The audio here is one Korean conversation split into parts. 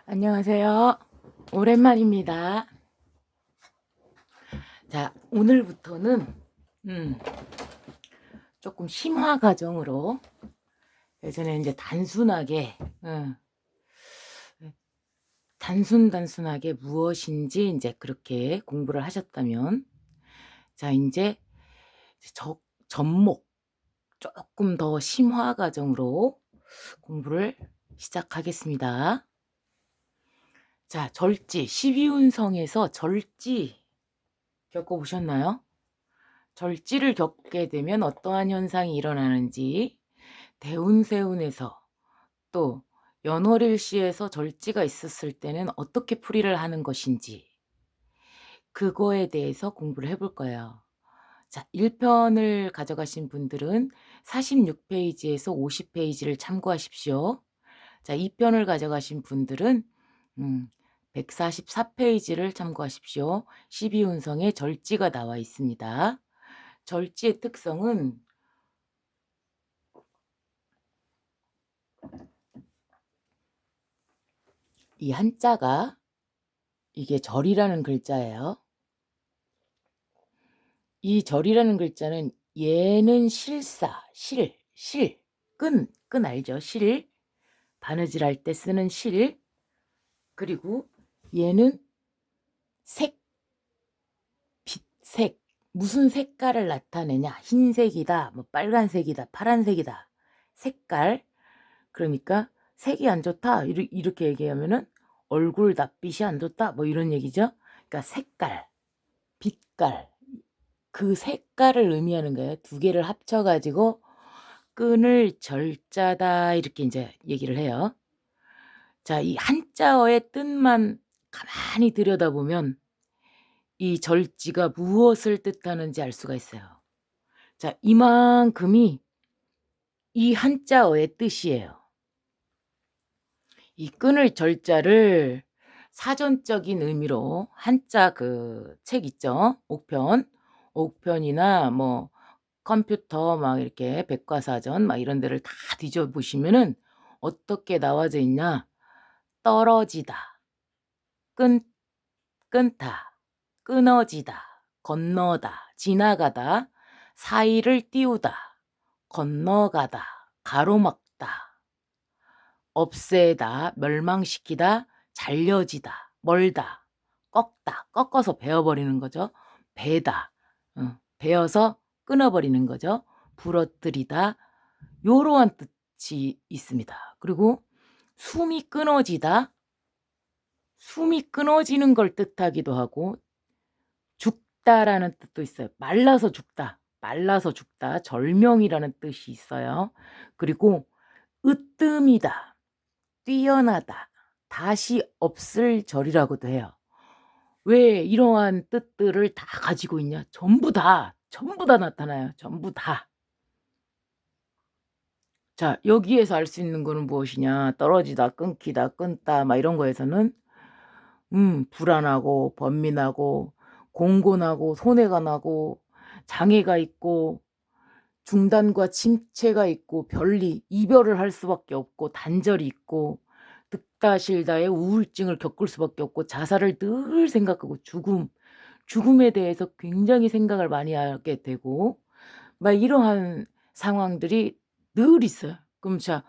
안녕하세요. 오랜만입니다. 자, 오늘부터는 음, 조금 심화 과정으로 예전에 이제 단순하게 무엇인지 이제 그렇게 공부를 하셨다면, 자, 이제 접목 조금 더 심화 과정으로 공부를 시작하겠습니다. 자, 절지 12운성에서 절지 겪어보셨나요? 절지를 겪게 되면 어떠한 현상이 일어나는지, 대운세운에서 또 연월일시에서 절지가 있었을 때는 어떻게 풀이를 하는 것인지, 그거에 대해서 공부를 해볼 거예요. 자, 1편을 가져가신 분들은 46페이지에서 50페이지를 참고하십시오. 자, 2편을 가져가신 분들은 144페이지를 참고하십시오. 12운성에 절지가 나와 있습니다. 절지의 특성은 이 한자가, 이게 절이라는 글자예요. 이 절이라는 글자는 얘는 끈 알죠? 바느질 할 때 쓰는 실. 그리고 얘는 빛색. 무슨 색깔을 나타내냐? 흰색이다, 뭐 빨간색이다, 파란색이다. 색깔. 그러니까 색이 안 좋다 이렇게 얘기하면은 얼굴 낯빛이 안 좋다 뭐 이런 얘기죠. 그러니까 색깔, 빛깔, 그 색깔을 의미하는 거예요. 두 개를 합쳐가지고 끈을 절자다 이렇게 이제 얘기를 해요. 자, 이 한자어의 뜻만 가만히 들여다보면 이 절지가 무엇을 뜻하는지 알 수가 있어요. 자, 이만큼이 이 한자어의 뜻이에요. 이 끈을 절자를 사전적인 의미로 한자 그 책 있죠? 옥편이나 뭐 컴퓨터 막 이렇게 백과사전 막 이런 데를 다 뒤져보시면은 어떻게 나와져 있냐? 떨어지다, 끊다, 끊어지다, 건너다, 지나가다, 사이를 띄우다, 건너가다, 가로막다, 없애다, 멸망시키다, 잘려지다, 멀다, 꺾다, 꺾어서 베어버리는 거죠. 베다, 베어서 끊어버리는 거죠. 부러뜨리다, 요러한 뜻이 있습니다. 그리고 숨이 끊어지다, 숨이 끊어지는 걸 뜻하기도 하고, 죽다라는 뜻도 있어요. 말라서 죽다, 절명이라는 뜻이 있어요. 그리고 으뜸이다, 뛰어나다, 다시 없을 절이라고도 해요. 왜 이러한 뜻들을 다 가지고 있냐? 전부 다 나타나요. 전부 다. 자, 여기에서 알 수 있는 거는 무엇이냐? 떨어지다, 끊기다, 끊다 막 이런 거에서는 불안하고 번민하고 공곤하고 손해가 나고 장애가 있고 중단과 침체가 있고 이별을 할 수밖에 없고 단절이 있고 득다실다의 우울증을 겪을 수밖에 없고 자살을 늘 생각하고 죽음에 대해서 굉장히 생각을 많이 하게 되고 막 이러한 상황들이 늘 있어요. 그럼 자,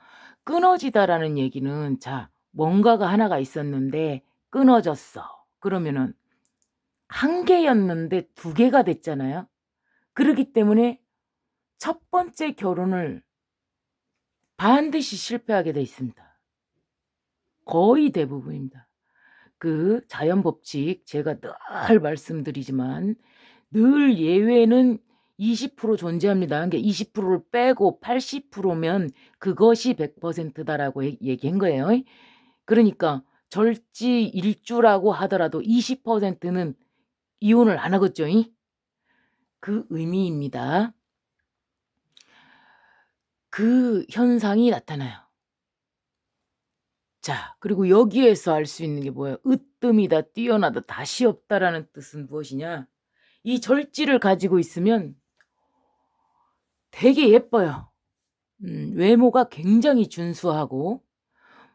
끊어지다라는 얘기는 자, 뭔가가 하나가 있었는데 끊어졌어. 그러면은 한 개였는데 두 개가 됐잖아요. 그렇기 때문에 첫 번째 결혼을 반드시 실패하게 돼 있습니다. 거의 대부분입니다. 그 자연 법칙 제가 늘 말씀드리지만 늘 예외는 20% 존재합니다. 그러니까 20%를 빼고 80%면 그것이 100%다라고 얘기한 거예요. 그러니까 절지 일주라고 하더라도 20%는 이혼을 안 하겠죠. 그 의미입니다. 그 현상이 나타나요. 자, 그리고 여기에서 알 수 있는 게 뭐예요? 으뜸이다, 뛰어나다, 다시 없다라는 뜻은 무엇이냐? 이 절지를 가지고 있으면 되게 예뻐요. 외모가 굉장히 준수하고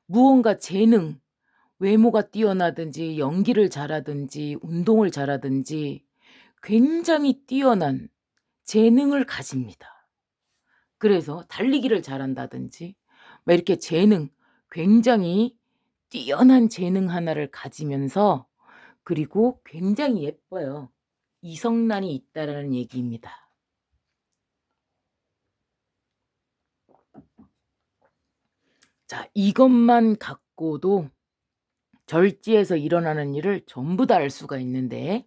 무언가 재능, 외모가 뛰어나든지 연기를 잘하든지 운동을 잘하든지 굉장히 뛰어난 재능을 가집니다. 그래서 달리기를 잘한다든지 막 이렇게 굉장히 뛰어난 재능 하나를 가지면서 그리고 굉장히 예뻐요. 이성란이 있다라는 얘기입니다. 자, 이것만 갖고도 절지에서 일어나는 일을 전부 다 알 수가 있는데,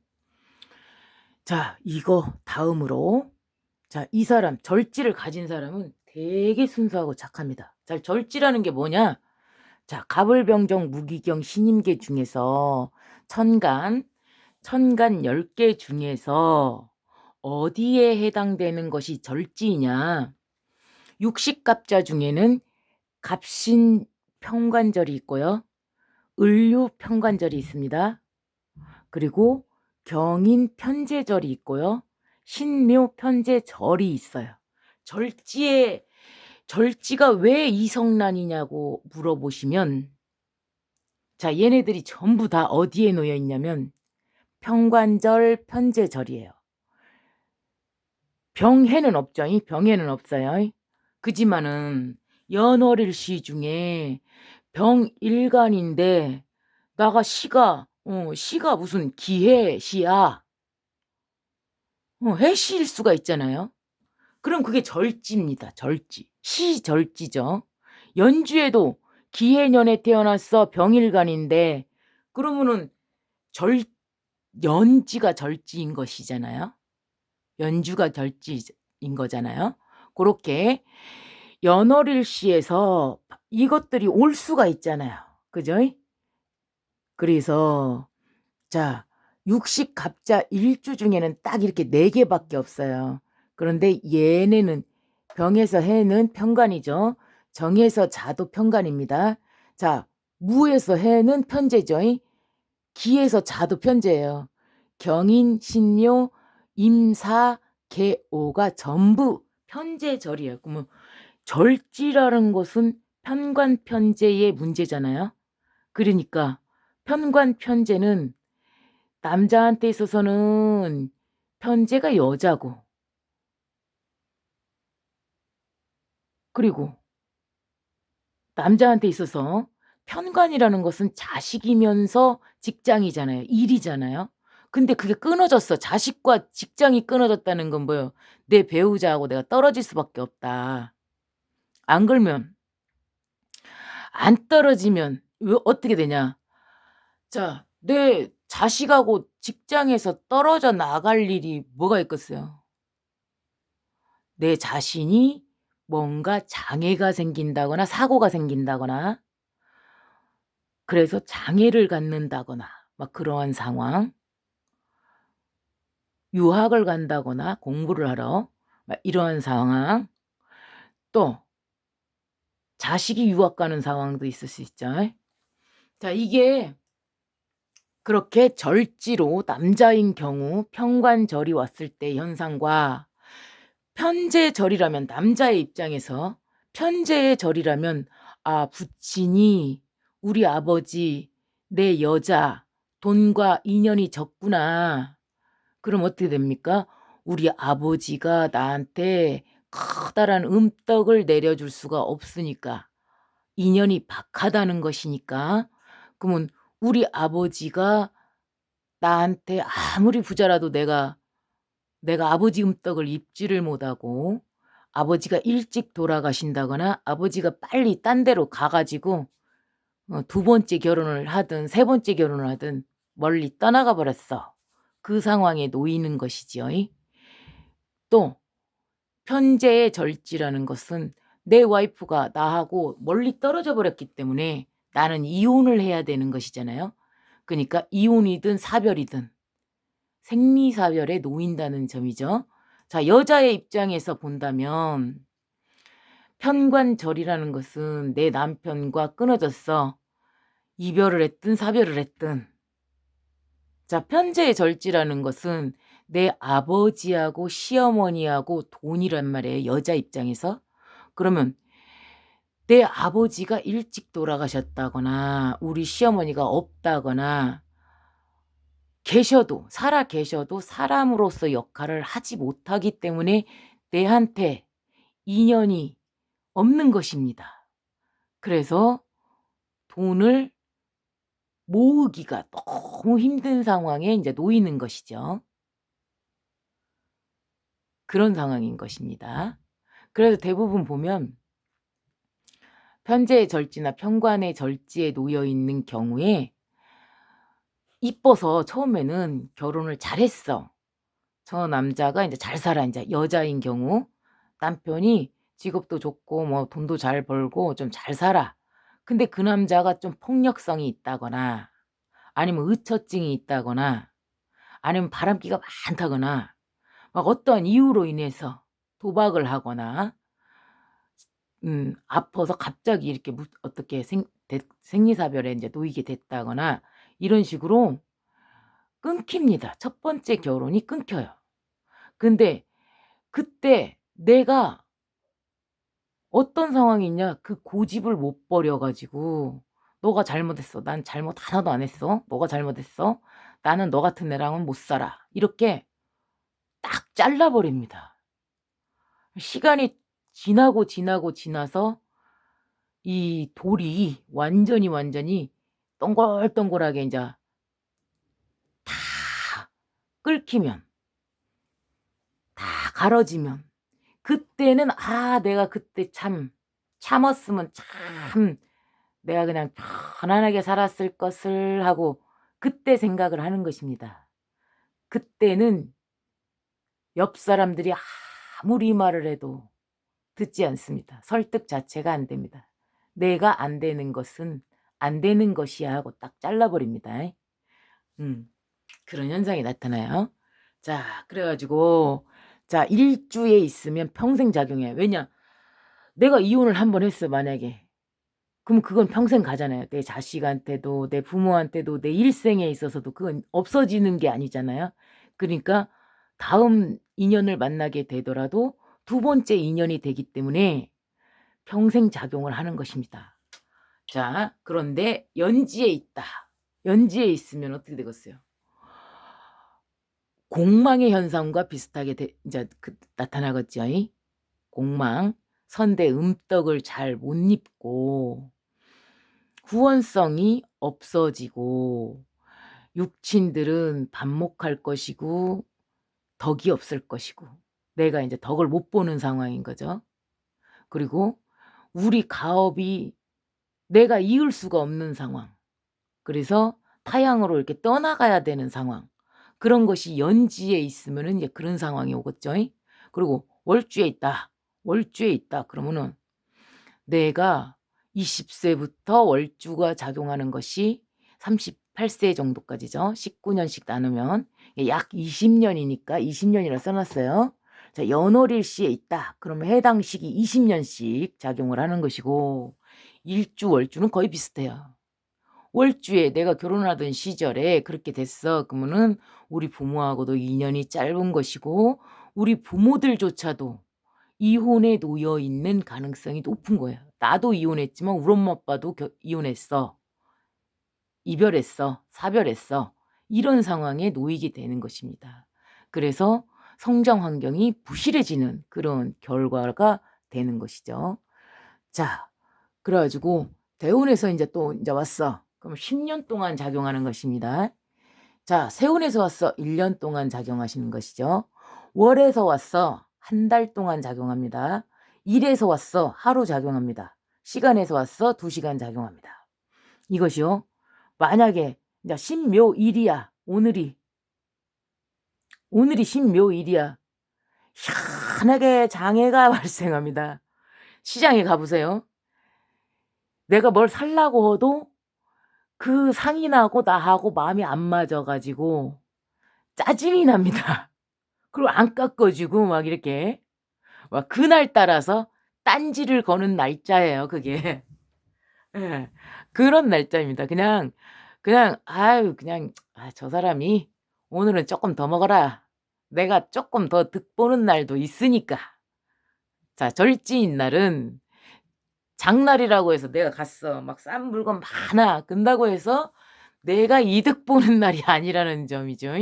자, 이거 다음으로, 자, 이 사람, 절지를 가진 사람은 되게 순수하고 착합니다. 자, 절지라는 게 뭐냐? 자, 갑을병정 무기경 신임계 중에서 천간 10개 중에서 어디에 해당되는 것이 절지냐? 육식갑자 중에는 갑신 평관절이 있고요. 을류 평관절이 있습니다. 그리고 경인 편제절이 있고요. 신묘 편제절이 있어요. 절지가 왜 이성란이냐고 물어보시면, 자, 얘네들이 전부 다 어디에 놓여 있냐면 평관절 편제절이에요. 병해는 없죠. 병해는 없어요. 그지만은 연월일시 중에 병일간인데 나가 시가 무슨 기해시야. 해시일 수가 있잖아요. 그럼 그게 절지입니다. 절지. 시절지죠. 연주에도 기해년에 태어났어. 병일간인데 그러면은 연지가 절지인 것이잖아요. 연주가 절지인 거잖아요. 그렇게 연월일시에서 이것들이 올 수가 있잖아요. 그죠? 그래서 자, 육식갑자 일주 중에는 딱 이렇게 4개밖에 없어요. 그런데 얘네는 병에서 해는 편관이죠. 정에서 자도 편관입니다. 자, 무에서 해는 편제죠. 기에서 자도 편제예요. 경인, 신묘, 임사, 개오가 전부 편제절이에요. 그러면 절지라는 것은 편관편제의 문제잖아요. 그러니까 편관편제는 남자한테 있어서는 편제가 여자고, 그리고 남자한테 있어서 편관이라는 것은 자식이면서 직장이잖아요. 일이잖아요. 근데 그게 끊어졌어. 자식과 직장이 끊어졌다는 건 뭐예요? 내 배우자하고 내가 떨어질 수밖에 없다. 안 그러면, 안 떨어지면 어떻게 되냐? 자, 내 자식하고 직장에서 떨어져 나갈 일이 뭐가 있겠어요? 내 자신이 뭔가 장애가 생긴다거나 사고가 생긴다거나 그래서 장애를 갖는다거나 막 그러한 상황, 유학을 간다거나 공부를 하러 막 이러한 상황, 또 자식이 유학 가는 상황도 있을 수 있죠. 자, 이게 그렇게 절지로 남자인 경우 평관절이 왔을 때 현상과 편제절이라면 남자의 입장에서 편제의 절이라면 부친이 우리 아버지 내 여자 돈과 인연이 적구나. 그럼 어떻게 됩니까? 우리 아버지가 나한테 커다란 음떡을 내려줄 수가 없으니까 인연이 박하다는 것이니까 그러면 우리 아버지가 나한테 아무리 부자라도 내가 아버지 음떡을 입지를 못하고 아버지가 일찍 돌아가신다거나 아버지가 빨리 딴 데로 가가지고 2번째 결혼을 하든 3번째 결혼을 하든 멀리 떠나가 버렸어. 그 상황에 놓이는 것이지요. 또 편제의 절지라는 것은 내 와이프가 나하고 멀리 떨어져 버렸기 때문에 나는 이혼을 해야 되는 것이잖아요. 그러니까 이혼이든 사별이든 생리사별에 놓인다는 점이죠. 자, 여자의 입장에서 본다면 편관절이라는 것은 내 남편과 끊어졌어. 이별을 했든 사별을 했든. 자, 편제의 절지라는 것은 내 아버지하고 시어머니하고 돈이란 말이에요. 여자 입장에서. 그러면 내 아버지가 일찍 돌아가셨다거나 우리 시어머니가 없다거나 살아 계셔도 사람으로서 역할을 하지 못하기 때문에 내한테 인연이 없는 것입니다. 그래서 돈을 모으기가 너무 힘든 상황에 인제 놓이는 것이죠. 그런 상황인 것입니다. 그래서 대부분 보면 편재의 절지나 편관의 절지에 놓여 있는 경우에 이뻐서 처음에는 결혼을 잘했어. 저 남자가 인제 잘 살아 인제 여자인 경우 남편이 직업도 좋고 뭐 돈도 잘 벌고 좀 잘 살아. 근데 그 남자가 좀 폭력성이 있다거나 아니면 의처증이 있다거나 아니면 바람기가 많다거나 막 어떠한 이유로 인해서 도박을 하거나 아파서 갑자기 이렇게 어떻게 생리사별에 인제 놓이게 됐다거나 이런 식으로 끊깁니다. 첫 번째 결혼이 끊겨요. 근데 그때 내가 어떤 상황이 있냐 그 고집을 못 버려 가지고 "너가 잘못했어. 난 잘못 하나도 안 했어. 너가 잘못했어. 나는 너 같은 애랑은 못 살아." 이렇게 딱 잘라 버립니다. 시간이 지나서 이 돌이 완전히 동글동글하게 인자 다 끓기면 다 갈아지면 그때는 '아 내가 그때 참 참았으면 참 내가 그냥 편안하게 살았을 것을.' 하고 그때 생각을 하는 것입니다. 그때는 옆 사람들이 아무리 말을 해도 듣지 않습니다. 설득 자체가 안 됩니다. '내가 안 되는 것은 안 되는 것이야.' 하고 딱 잘라 버립니다. 음. 그런 현상이 나타나요. 자 그래 가지고 자 일주에 있으면 평생 작용해요. 왜냐 내가 이혼을 한 번 했어 만약에. 그럼 그건 평생 가잖아요. 내 자식한테도 내 부모한테도 내 일생에 있어서도 그건 없어지는 게 아니잖아요. 그러니까 다음 인연을 만나게 되더라도 두 번째 인연이 되기 때문에 평생 작용을 하는 것입니다. 자 그런데 연지에 있다. 연지에 있으면 어떻게 되겠어요? 공망의 현상과 비슷하게 인제 나타나겠죠이. 공망. 선대 음덕을 잘 못 입고 후원성이 없어지고 육친들은 반목할 것이고 덕이 없을 것이고 내가 인제 덕을 못 보는 상황인 거죠. 그리고 우리 가업이 내가 이을 수가 없는 상황. 그래서 타향으로 이렇게 떠나가야 되는 상황. 그런 것이 연지에 있으면은 이제 그런 상황이 오겠죠이. 그리고 월주에 있다. 월주에 있다 그러면은 내가 20 세부터 월주가 작용하는 것이 38세 정도까지죠. 19 년씩 나누면 약 20 년이니까 20 년이라 써 놨어요. 자 연월일시에 있다. 그러면 해당 시기 20 년씩 작용을 하는 것이고 일주, 월주는 거의 비슷해요. 월주에 내가 결혼하던 시절에 그렇게 됐어. 그러면은 우리 부모하고도 인연이 짧은 것이고 우리 부모들조차도 이혼에 놓여 있는 가능성이 높은 거예요. 나도 이혼했지만 우리 엄마 아빠도 이혼했어. 이별했어. 사별했어. 이런 상황에 놓이게 되는 것입니다. 그래서 성장 환경이 부실해지는 그런 결과가 되는 것이죠. 자 그래 가지고 대운에서 인제 또 인제 왔어. 그럼 10년 동안 작용하는 것입니다. 자 세운에서 왔어. 1년 동안 작용하시는 것이죠. 월에서 왔어. 한 달 동안 작용합니다. 일에서 왔어. 하루 작용합니다. 시간에서 왔어. 2 시간 작용합니다. 이것이요. 만약에 인제 신묘일이야. 오늘이 신묘일이야. 희한하게 장애가 발생합니다. 시장에 가 보세요. 내가 뭘 살라고 해도 그 상인하고 나하고 마음이 안 맞아 가지고 짜증이 납니다. 그리고 안 깎아주고 막 이렇게 막 그날 따라서 딴지를 거는 날짜예요 그게. 예. 그런 날짜입니다. 그냥 아유 그냥 '아 저 사람이 오늘은 쪼끔 더 먹어라.' 내가 쪼끔 더 득보는 날도 있으니까. 자 절지인 날은 장날이라고 해서 내가 갔어. 막 싼 물건 많아. 근다고 해서 내가 이득 보는 날이 아니라는 점이죠.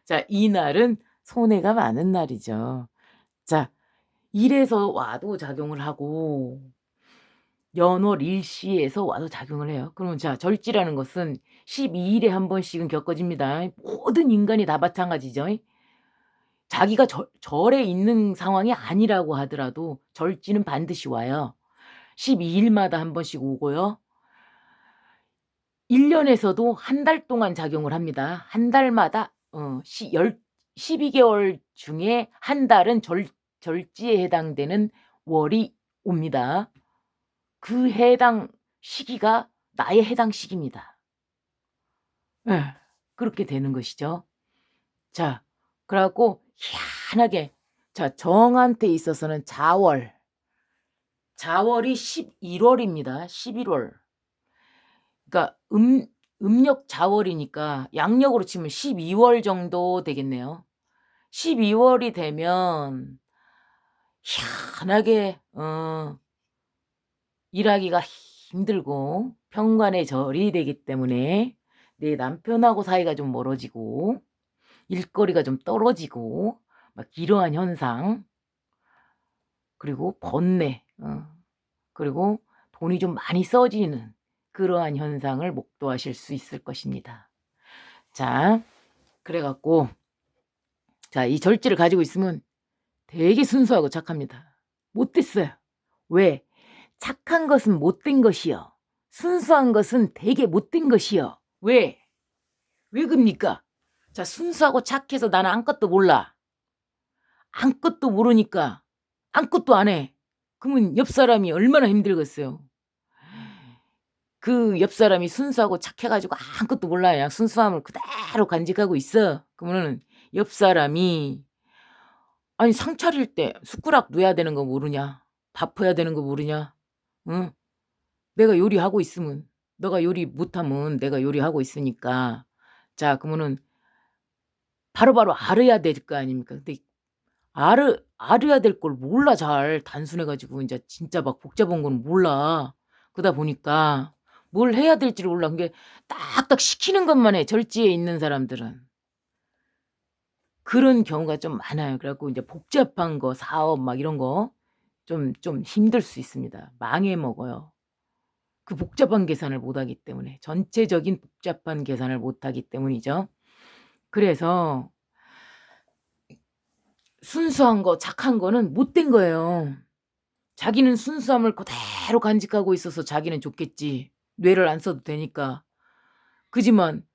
자, 이날은 손해가 많은 날이죠. 자, 이래서 와도 작용을 하고 연월 일시에서 와도 작용을 해요. 그러면 자, 절지라는 것은 12일에 한 번씩은 겪어집니다. 모든 인간이 다 마찬가지죠. 자기가 절에 있는 상황이 아니라고 하더라도 절지는 반드시 와요. 12일마다 한 번씩 오고요. 1년에서도 한 달 동안 작용을 합니다. 한 달마다 12개월 중에 한 달은 절지에 해당되는 월이 옵니다. 그 해당 시기가 나의 해당 시기입니다. 예, 그렇게 되는 것이죠. 자, 그래갖고 희한하게 자, 정한테 있어서는 자월이 11월입니다. 11월. 그러니까 음력 자월이니까 양력으로 치면 12월 정도 되겠네요. 12월이 되면 희한하게 일하기가 힘들고 편관의 절이 되기 때문에 내 남편하고 사이가 좀 멀어지고 일거리가 좀 떨어지고 막 이러한 현상, 그리고 번뇌, 그리고 돈이 좀 많이 써지는 그러한 현상을 목도하실 수 있을 것입니다. 자, 그래갖고 자, 이 절지를 가지고 있으면 되게 순수하고 착합니다. 못됐어요. 왜? 착한 것은 못된 것이요. 순수한 것은 되게 못된 것이요. 왜? 왜 그럽니까? 자, 순수하고 착해서 나는 아무것도 몰라. 아무것도 모르니까 아무것도 안 해. 그러면 옆 사람이 얼마나 힘들겠어요. 그 옆 사람이 순수하고 착해가지고 아무것도 몰라요. 그냥 순수함을 그대로 간직하고 있어. 그러면은 옆 사람이 아니 상 차릴 때 숟가락 놓아야 되는 거 모르냐? 밥 해야 되는 거 모르냐? 응? 내가 요리하고 있으면 너가 요리 못하면 내가 요리하고 있으니까 자 그러면은 바로바로 알아야 될 거 아닙니까? 근데 알아야 될 걸 몰라 잘 단순해가지고 이제 진짜 막 복잡한 건 몰라. 그러다 보니까 뭘 해야 될지를 몰라. 그게 딱딱 시키는 것만 해. 절지에 있는 사람들은. 그런 경우가 좀 많아요. 그래갖고 이제 복잡한 거 사업 막 이런 거 좀 힘들 수 있습니다. 망해 먹어요. 그 복잡한 계산을 못하기 때문에 전체적인 복잡한 계산을 못하기 때문이죠. 그래서 순수한 거 착한 거는 못된 거예요. 자기는 순수함을 그대로 간직하고 있어서 자기는 좋겠지. 뇌를 안 써도 되니까. 그지만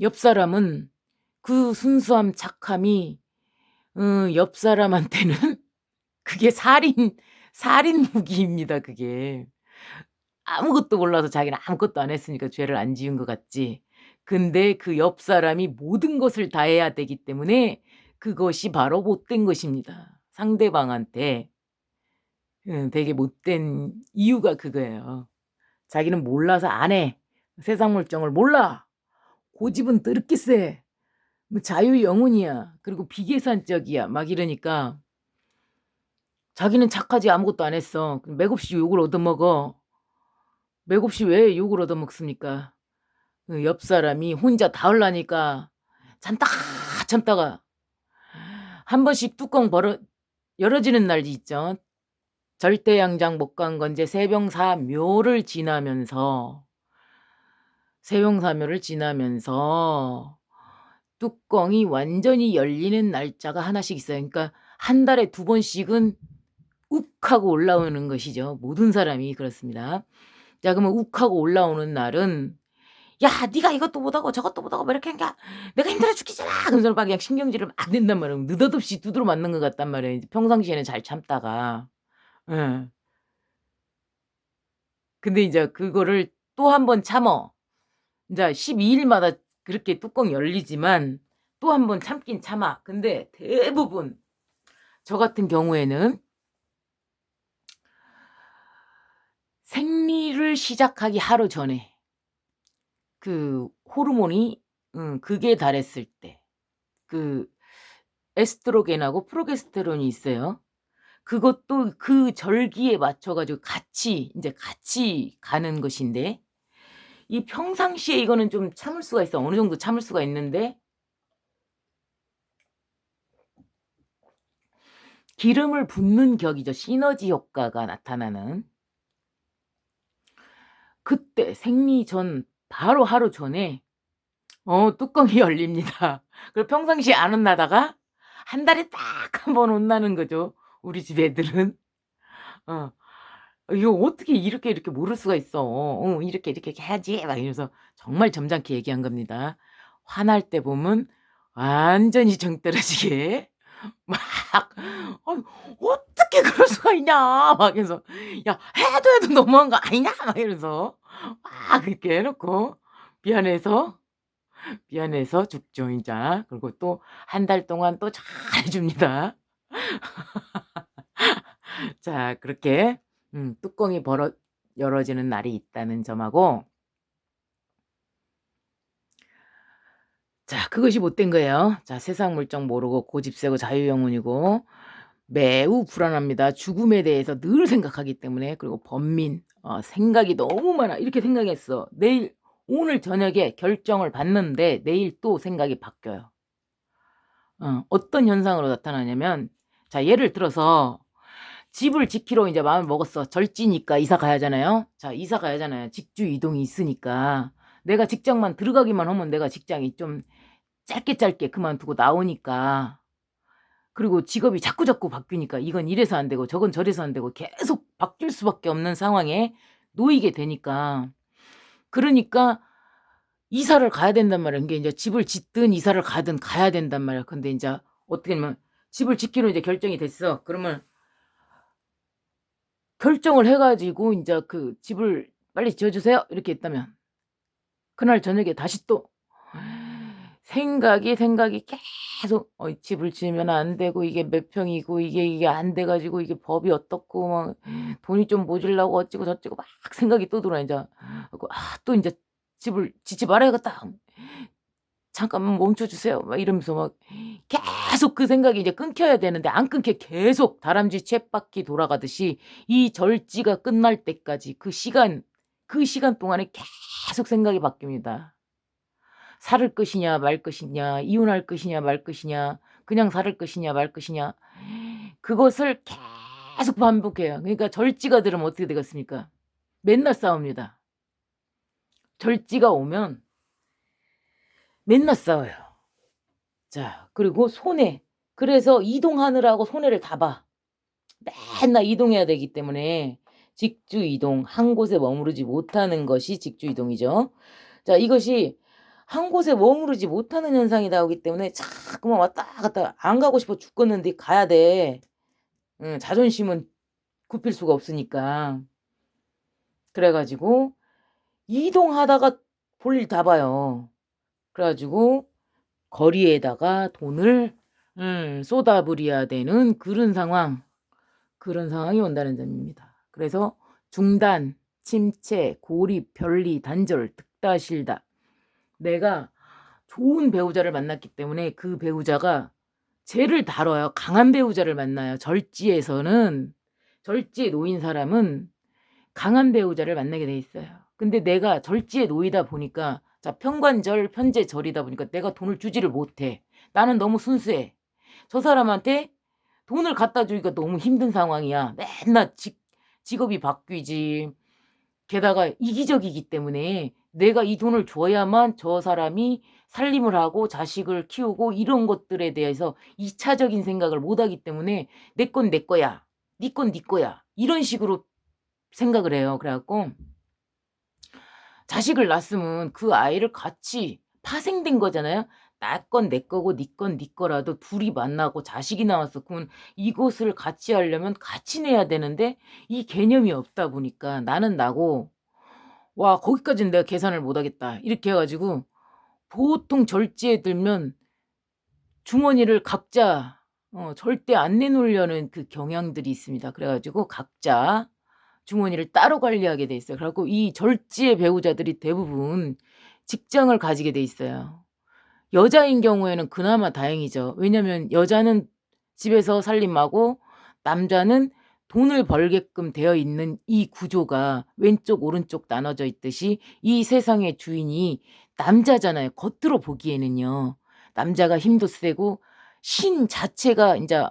옆 사람은 그 순수함 착함이 옆 사람한테는 그게 살인 무기입니다. 그게. 아무것도 몰라서 자기는 아무것도 안 했으니까 죄를 안 지은 것 같지. 근데 그 옆 사람이 모든 것을 다 해야 되기 때문에 그것이 바로 못된 것입니다. 상대방한테 되게 못된 이유가 그거예요. 자기는 몰라서 안 해. 세상 물정을 몰라. 고집은 더럽게 세. 뭐 자유 영혼이야. 그리고 비계산적이야. 막 이러니까 자기는 착하지 아무것도 안 했어. 맥없이 욕을 얻어먹어. 맥없이 왜 욕을 얻어먹습니까? 그 옆 사람이 혼자 다 흘라니까 참다가 한 번씩 뚜껑 열어지는 날이 있죠. 절대양장 목간건제 세병사묘를 지나면서 뚜껑이 완전히 열리는 날짜가 하나씩 있어요. 그러니까 한 달에 2번씩은 욱 하고 올라오는 것이죠. 모든 사람이 그렇습니다. 자, 그러면 욱 하고 올라오는 날은 야, 네가 이것도 못하고 저것도 못하고 뭐 이렇게 하니까 내가 힘들어 죽겠잖아. 그러면서 막 그냥 신경질을 막 낸단 말이에요. 느닷없이 두드러 맞는 것 같단 말이에요. 평상시에는 잘 참다가. 예. 근데 이제 그거를 또 한 번 참어. 이제 12일마다 그렇게 뚜껑 열리지만 또 한 번 참긴 참아. 근데 대부분 저 같은 경우에는 생리를 시작하기 하루 전에 그 호르몬이 극에 달했을 때 그 에스트로겐하고 프로게스테론이 있어요. 그것도 그 절기에 맞춰 가지고 같이 가는 것인데 이 평상시에 이거는 좀 참을 수가 있어. 어느 정도 참을 수가 있는데 기름을 붓는 격이죠. 시너지 효과가 나타나는. 그때 생리 전 바로 하루 전에 뚜껑이 열립니다. 그리고 평상시에 안 혼나다가 한 달에 딱 한 번 혼나는 거죠, 우리 집 애들은. 어. "이거 어떻게 이렇게 모를 수가 있어. 이렇게 해야지." 막 이러면서 정말 점잖게 얘기한 겁니다. 화날 때 보면 완전히 정 떨어지게 막 "아유 어떻게 그럴 수가 있냐." 막 이러면서 "야 해도 너무한 거 아니냐." 막 이러면서 막 그렇게 해 놓고 미안해서 죽죠 인자. 그리고 또 한 달 동안 또 잘해 줍니다. 자 그렇게 뚜껑이 벌어 열어지는 날이 있다는 점하고 자 그것이 못된 거예요. 자 세상 물정 모르고 고집세고 자유영혼이고 매우 불안합니다. 죽음에 대해서 늘 생각하기 때문에. 그리고 번민 생각이 너무 많아. 이렇게 생각했어. 오늘 저녁에 결정을 받는데 내일 또 생각이 바뀌어요. 어떤 현상으로 나타나냐면 자 예를 들어서 집을 지키러 이제 마음을 먹었어. 절지니까 이사 가야 하잖아요. 자 이사 가야 하잖아요. 직주 이동이 있으니까. 내가 직장만 들어가기만 하면 내가 직장이 좀 짧게 그만두고 나오니까. 그리고 직업이 자꾸자꾸 바뀌니까 이건 이래서 안 되고 저건 저래서 안 되고 계속 바뀔 수밖에 없는 상황에 놓이게 되니까. 그러니까 이사를 가야 된단 말이야. 그게 인제 집을 짓든 이사를 가든 가야 된단 말이야. 근데 인자 어떻게 하면 집을 짓기로 이제 결정이 됐어. 그러면 결정을 해 가지고 인자 그 "집을 빨리 지어 주세요." 이렇게 했다면 그날 저녁에 다시 또 생각이 계속 집을 지으면 안 되고 이게 몇 평이고 이게 안 돼 가지고 이게 법이 어떻고 막 돈이 좀 모자라고 어찌고 저찌고 막 생각이 또 들어 인자. 그래 갖고 또 인제 '집을 짓지 말아야겠다. 잠깐만 멈춰 주세요.' 막 이러면서 막 계속 그 생각이 이제 끊겨야 되는데 안 끊겨. 계속 다람쥐 쳇바퀴 돌아가듯이 이 절지가 끝날 때까지 그 시간 동안에 계속 생각이 바뀝니다. 살을 것이냐 말 것이냐, 이혼할 것이냐 말 것이냐, 그냥 살을 것이냐 말 것이냐 그것을 계속 반복해요. 그러니까 절지가 들으면 어떻게 되겠습니까? 맨날 싸웁니다. 절지가 오면 맨날 싸워요. 자 그리고 손해. 그래서 이동하느라고 손해를 다 봐. 맨날 이동해야 되기 때문에 직주 이동, 한 곳에 머무르지 못하는 것이 직주 이동이죠. 자 이것이 한 곳에 머무르지 못하는 현상이 나오기 때문에 자꾸만 왔다 갔다 안 가고 싶어 죽겠는데 가야 돼. 자존심은 굽힐 수가 없으니까. 그래 가지고 이동하다가 볼일 다 봐요. 그래 가지고 거리에다가 돈을 쏟아부어야 되는 그런 상황이 온다는 점입니다. 그래서 중단, 침체, 고립, 변리, 단절, 득다실다. 내가 좋은 배우자를 만났기 때문에 그 배우자가 쟤를 다뤄요. 강한 배우자를 만나요. 절지에 놓인 사람은 강한 배우자를 만나게 돼 있어요. 근데 내가 절지에 놓이다 보니까 자 편관절, 편제절이다 보니까 내가 돈을 주지를 못해. 나는 너무 순수해. 저 사람한테 돈을 갖다 주기가 너무 힘든 상황이야. 맨날 직업이 바뀌지. 게다가 이기적이기 때문에 내가 이 돈을 줘야만 저 사람이 살림을 하고 자식을 키우고 이런 것들에 대해서 2 차적인 생각을 못 하기 때문에 "내 건 내 거야. 네 건 네 거야." 이런 식으로 생각을 해요. 그래 갖고 자식을 낳았으면 그 아이를 같이 파생된 거잖아요. 나 건 내 거고 네 건 네 거라도 둘이 만나고 자식이 나왔어. 그러면 이것을 같이 하려면 같이 내야 되는데 이 개념이 없다 보니까 나는 나고 '와 거기까지는 내가 계산을 못 하겠다.' 이렇게 해 가지고 보통 절제에 들면 주머니를 각자 절대 안 내놓으려는 그 경향들이 있습니다. 그래 가지고 각자 주머니를 따로 관리하게 돼 있어요. 그래 갖고 이 절지의 배우자들이 대부분 직장을 가지게 돼 있어요. 여자인 경우에는 그나마 다행이죠. 왜냐면 여자는 집에서 살림하고 남자는 돈을 벌게끔 되어 있는 이 구조가 왼쪽 오른쪽 나눠져 있듯이 이 세상의 주인이 남자잖아요. 겉으로 보기에는요. 남자가 힘도 세고 신 자체가 인자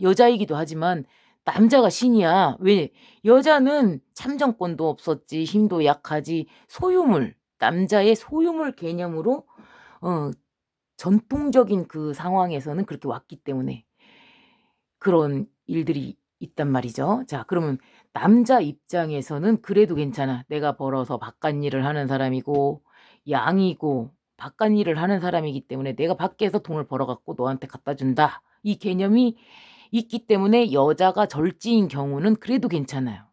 여자이기도 하지만 남자가 신이야. 왜? 여자는 참정권도 없었지, 힘도 약하지, 소유물, 남자의 소유물 개념으로 전통적인 그 상황에서는 그렇게 왔기 때문에 그런 일들이 있단 말이죠. 자, 그러면 남자 입장에서는 그래도 괜찮아. 내가 벌어서 바깥일을 하는 사람이고 양이고 바깥일을 하는 사람이기 때문에 내가 밖에서 돈을 벌어 갖고 너한테 갖다 준다. 이 개념이 있기 때문에 여자가 절지인 경우는 그래도 괜찮아요.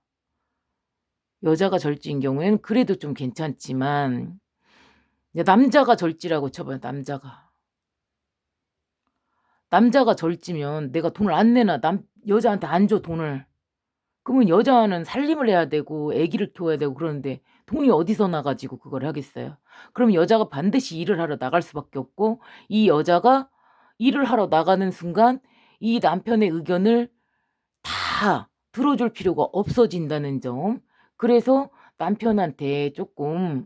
여자가 절지인 경우에는 그래도 좀 괜찮지만 남자가 절지라고 쳐봐요. 남자가 절지면 내가 돈을 안 내나 여자한테 안 줘 돈을. 그러면 여자는 살림을 해야 되고 아기를 키워야 되고 그러는데 돈이 어디서 나가지고 그걸 하겠어요. 그럼 여자가 반드시 일을 하러 나갈 수밖에 없고 이 여자가 일을 하러 나가는 순간 이 남편의 의견을 다 들어줄 필요가 없어진다는 점. 그래서 남편한테 조금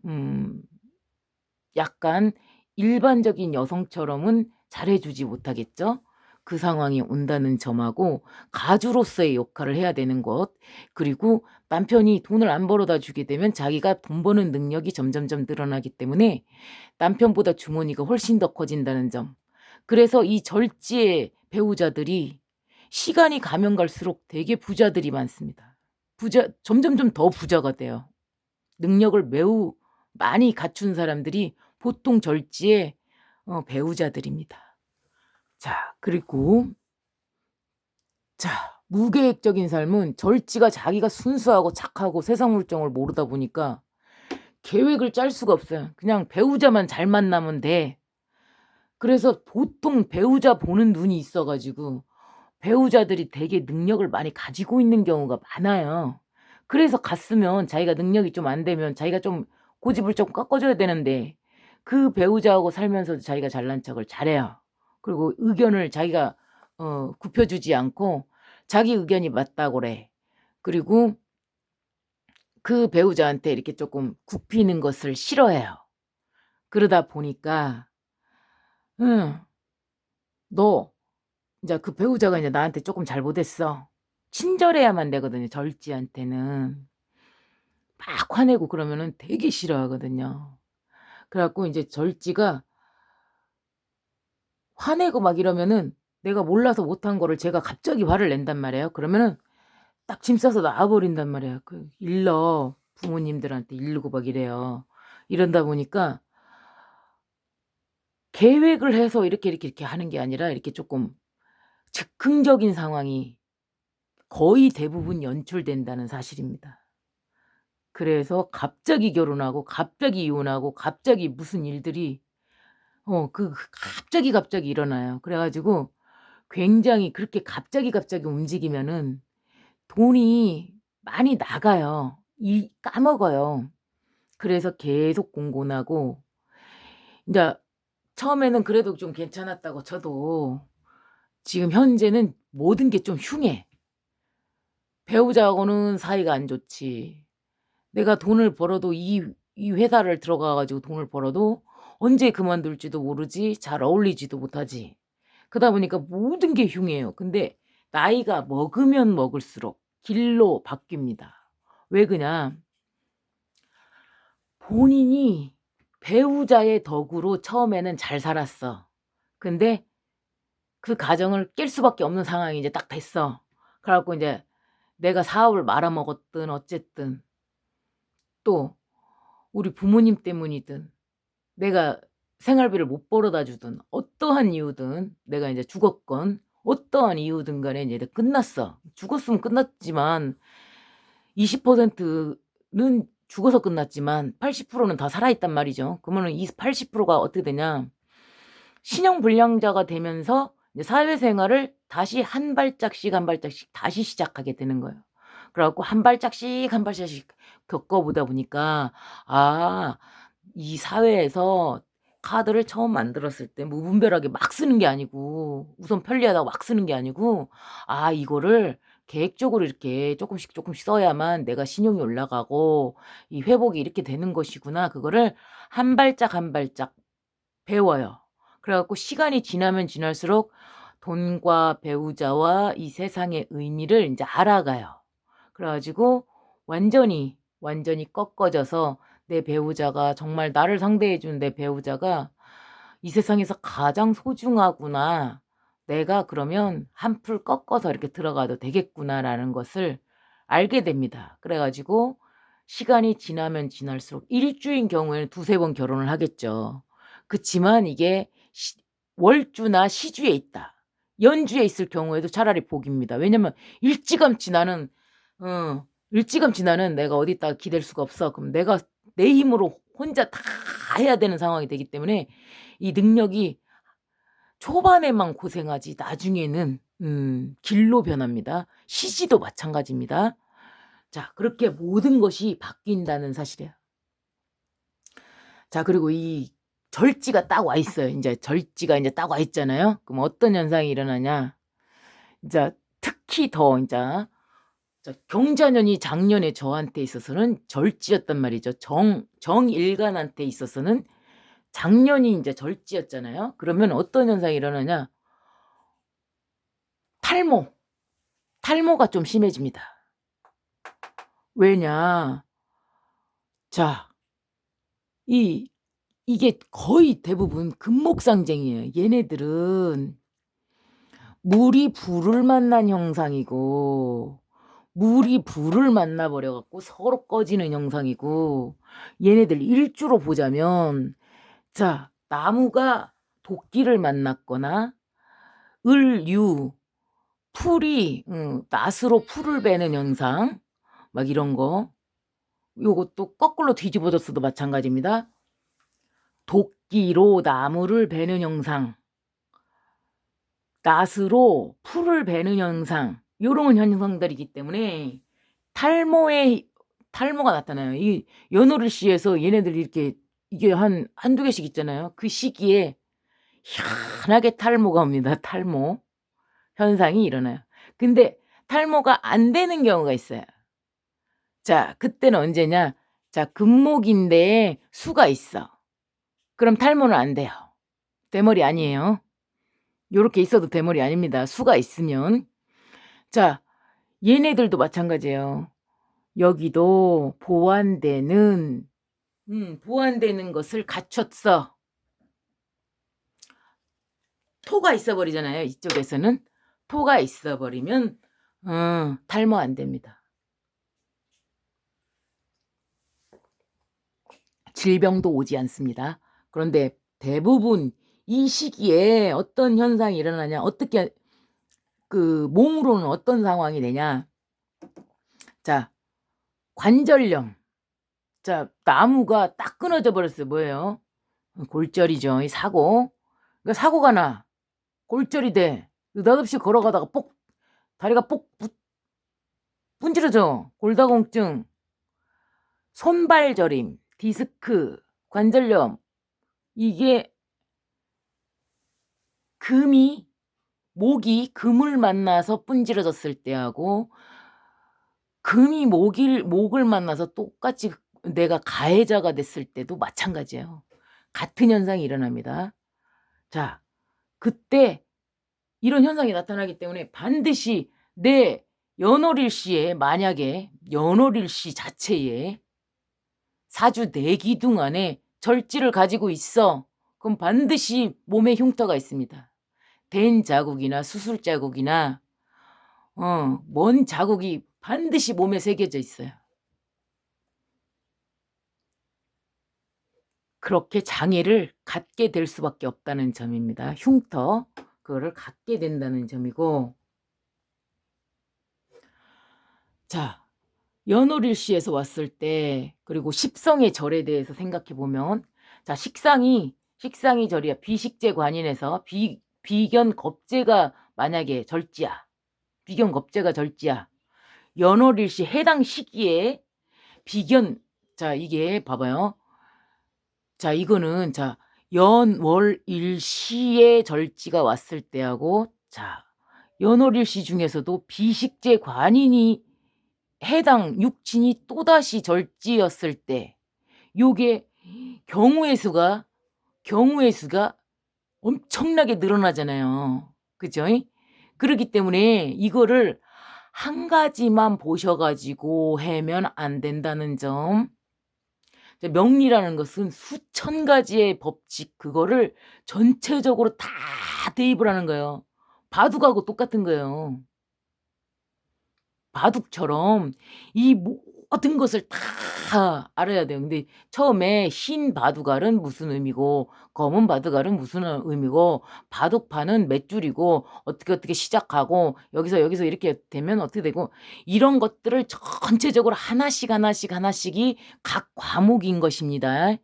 약간 일반적인 여성처럼은 잘해주지 못하겠죠. 그 상황이 온다는 점하고 가주로서의 역할을 해야 되는 것, 그리고 남편이 돈을 안 벌어다 주게 되면 자기가 돈 버는 능력이 점점점 늘어나기 때문에 남편보다 주머니가 훨씬 더 커진다는 점. 그래서 이 절지의 배우자들이 시간이 가면 갈수록 되게 부자들이 많습니다. 점점점 더 부자가 돼요. 능력을 매우 많이 갖춘 사람들이 보통 절지의 배우자들입니다. 자, 그리고 무계획적인 삶은 절지가 자기가 순수하고 착하고 세상 물정을 모르다 보니까 계획을 짤 수가 없어요. 그냥 배우자만 잘 만나면 돼. 그래서 보통 배우자 보는 눈이 있어가지고 배우자들이 되게 능력을 많이 가지고 있는 경우가 많아요. 그래서 갔으면 자기가 능력이 좀 안 되면 자기가 좀 고집을 좀 꺾어줘야 되는데 그 배우자하고 살면서도 자기가 잘난 척을 잘해요. 그리고 의견을 자기가 굽혀주지 않고 자기 의견이 맞다고 그래. 그리고 그 배우자한테 이렇게 조금 굽히는 것을 싫어해요. 그러다 보니까 너 이제 그 배우자가 이제 나한테 조금 잘못했어. 친절해야만 되거든요. 절지한테는 막 화내고 그러면은 되게 싫어하거든요. 그래갖고 이제 절지가 화내고 막 이러면은 내가 몰라서 못한 거를 제가 갑자기 화를 낸단 말이에요. 그러면은 딱 짐 싸서 나와버린단 말이에요. 부모님들한테 일르고 막 이래요. 이런다 보니까 계획을 해서 이렇게 하는 게 아니라 이렇게 조금 즉흥적인 상황이 거의 대부분 연출된다는 사실입니다. 그래서 갑자기 결혼하고 갑자기 이혼하고 갑자기 무슨 일들이 갑자기 일어나요. 그래 가지고 굉장히 그렇게 갑자기 움직이면은 돈이 많이 나가요. 까먹어요. 그래서 계속 공곤하고 인자 처음에는 그래도 좀 괜찮았다고 쳐도 지금 현재는 모든 게 좀 흉해. 배우자하고는 사이가 안 좋지. 내가 돈을 벌어도 이 회사를 들어가 가지고 돈을 벌어도 언제 그만둘지도 모르지, 잘 어울리지도 못하지. 그러다 보니까 모든 게 흉해요. 근데 나이가 먹으면 먹을수록 길로 바뀝니다. 왜 그냐? 본인이 배우자의 덕으로 처음에는 잘 살았어. 근데 그 가정을 깰 수밖에 없는 상황이 이제 딱 됐어. 그래 갖고 이제 내가 사업을 말아먹었든 어쨌든 또 우리 부모님 때문이든 내가 생활비를 못 벌어다 주든 어떠한 이유든 내가 이제 죽었건 어떠한 이유든 간에 이제 끝났어. 죽었으면 끝났지만 20%는 죽어서 끝났지만 80%는 다 살아있단 말이죠. 그러면 이 80%가 어떻게 되냐? 신용불량자가 되면서 이제 사회생활을 다시 한 발짝씩 다시 시작하게 되는 거예요. 그래갖고 한 발짝씩 겪어보다 보니까 이 사회에서 카드를 처음 만들었을 때 무분별하게 막 쓰는 게 아니고 우선 편리하다고 막 쓰는 게 아니고 이거를 계획적으로 이렇게 조금씩 써야만 내가 신용이 올라가고 이 회복이 이렇게 되는 것이구나. 그거를 한 발짝 한 발짝 배워요. 그래 갖고 시간이 지나면 지날수록 돈과 배우자와 이 세상의 의미를 인제 알아가요. 그래 가지고 완전히 꺾어져서 내 배우자가 정말 나를 상대해 준 내 배우자가 '이 세상에서 가장 소중하구나. 내가 그러면 한풀 꺾어서 이렇게 들어가도 되겠구나.'라는 것을 알게 됩니다. 그래 가지고 시간이 지나면 지날수록 일주인 경우에는 두세 번 결혼을 하겠죠. 그치만 이게 월주나 시주에 있다. 연주에 있을 경우에도 차라리 복입니다. 왜냐면 일찌감치 나는 내가 어디다가 기댈 수가 없어. 그럼 내가 내 힘으로 혼자 다 해야 되는 상황이 되기 때문에 이 능력이 초반에만 고생하지 나중에는 길로 변합니다. 시지도 마찬가지입니다. 자, 그렇게 모든 것이 바뀐다는 사실이에요. 자, 그리고 이 절지가 딱 와 있어요. 인제 절지가 인제 딱 와 있잖아요. 그럼 어떤 현상이 일어나냐. 인자 특히 더 인자 경자년이 작년에 저한테 있어서는 절지였단 말이죠. 정일간한테 있어서는 작년이 인제 절지였잖아요. 그러면 어떤 현상이 일어나냐. 탈모가 좀 심해집니다. 왜냐. 자, 이게 거의 대부분 금목상쟁이에요. 얘네들은 물이 불을 만난 형상이고 물이 불을 만나 버려 갖고 서로 꺼지는 형상이고 얘네들 일주로 보자면 자, 나무가 도끼를 만났거나 유, 풀이 낫으로 풀을 베는 현상 막 이런 거. 요것도 거꾸로 뒤집어졌어도 마찬가지입니다. 도끼로 나무를 베는 형상, 낫으로 풀을 베는 현상, 요런 현상들이기 때문에 탈모가 나타나요. 이 연오를씨에서 얘네들이 이렇게 이게 한두 개씩 있잖아요. 그 시기에 희한하게 탈모가 옵니다. 탈모 현상이 일어나요. 근데 탈모가 안 되는 경우가 있어요. 자, 그때는 언제냐. 자, 금목인데 수가 있어. 그럼 탈모는 안 돼요. 대머리 아니에요. 요렇게 있어도 대머리 아닙니다. 수가 있으면. 자, 얘네들도 마찬가지예요. 여기도 보완되는 것을 갖췄어. 토가 있어 버리잖아요. 이쪽에서는. 토가 있어 버리면 탈모 안 됩니다. 질병도 오지 않습니다. 그런데 대부분 이 시기에 어떤 현상이 일어나냐. 어떻게 몸으로는 어떤 상황이 되냐. 자, 관절염. 자, 나무가 딱 끊어져 버렸어요. 뭐예요? 골절이죠. 이 사고. 그러니까 사고가 나. 골절이 돼. 느닷없이 걸어가다가 다리가 분질러져. 골다공증, 손발 저림, 디스크, 관절염. 이게 목이 금을 만나서 분질러졌을 때하고 금이 목을 만나서 똑같이 내가 가해자가 됐을 때도 마찬가지예요. 같은 현상이 일어납니다. 자, 그때 이런 현상이 나타나기 때문에 반드시 내 연월일시에 만약에 연월일시 자체에 사주 내기둥 안에 절지를 가지고 있어. 그럼 반드시 몸에 흉터가 있습니다. 된 자국이나 수술 자국이나 먼 자국이 반드시 몸에 새겨져 있어요. 그렇게 장애를 갖게 될 수밖에 없다는 점입니다. 흉터, 그거를 갖게 된다는 점이고. 자, 연월일시에서 왔을 때 그리고 십성의 절에 대해서 생각해 보면 자, 식상이 절이야. 비식재 관인에서 비견 겁재가 만약에 절지야. 비견 겁재가 절지야. 연월일시 해당 시기에 비견, 자, 이게 봐봐요. 자, 이거는 자, 연월일시에 절지가 왔을 때하고, 자, 연월일시 중에서도 비식재 관인이 해당 육친이 또다시 절지였을 때, 요게 경우의 수가 엄청나게 늘어나잖아요. 그죠? 그렇기 때문에 이거를 한 가지만 보셔가지고 하면 안 된다는 점. 명리라는 것은 수천 가지의 법칙, 그거를 전체적으로 다 대입을 하는 거예요. 바둑하고 똑같은 거예요. 바둑처럼 이 모든 것을 다 알아야 돼요. 근데 처음에 흰 바둑알은 무슨 의미고, 검은 바둑알은 무슨 의미고, 바둑판은 몇 줄이고, 어떻게 시작하고, 여기서 이렇게 되면 어떻게 되고, 이런 것들을 전체적으로 하나씩이 각 과목인 것입니다.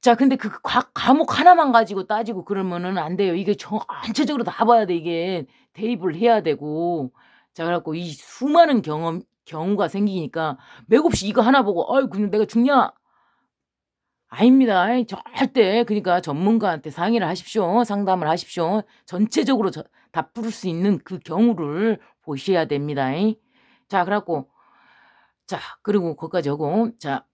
자, 근데 그 과목 하나만 가지고 따지고 그러면은 안 돼요. 이게 전체적으로 다 봐야 돼. 이게 대입을 해야 되고. 자, 그래갖고 이 수많은 경우가 생기니까 맥없이 이거 하나 보고, 어이, 그냥 내가 죽냐? 아닙니다. 절대. 그러니까 전문가한테 상의를 하십시오. 상담을 하십시오. 전체적으로 다 풀을 수 있는 그 경우를 보셔야 됩니다. 자, 그래갖고, 자, 그리고 거기까지 하고, 자,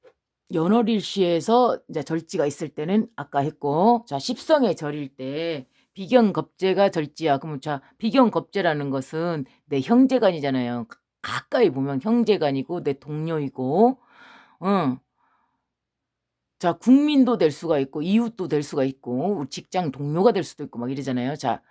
연월일시에서 이제 절지가 있을 때는 아까 했고, 자, 십성의 절일 때 비경겁재가 절지야. 그러면 자, 비경겁재라는 것은 내 형제간이잖아요. 가까이 보면 형제간이고 내 동료이고, 자, 국민도 될 수가 있고 이웃도 될 수가 있고 직장 동료가 될 수도 있고 막 이러잖아요. 자,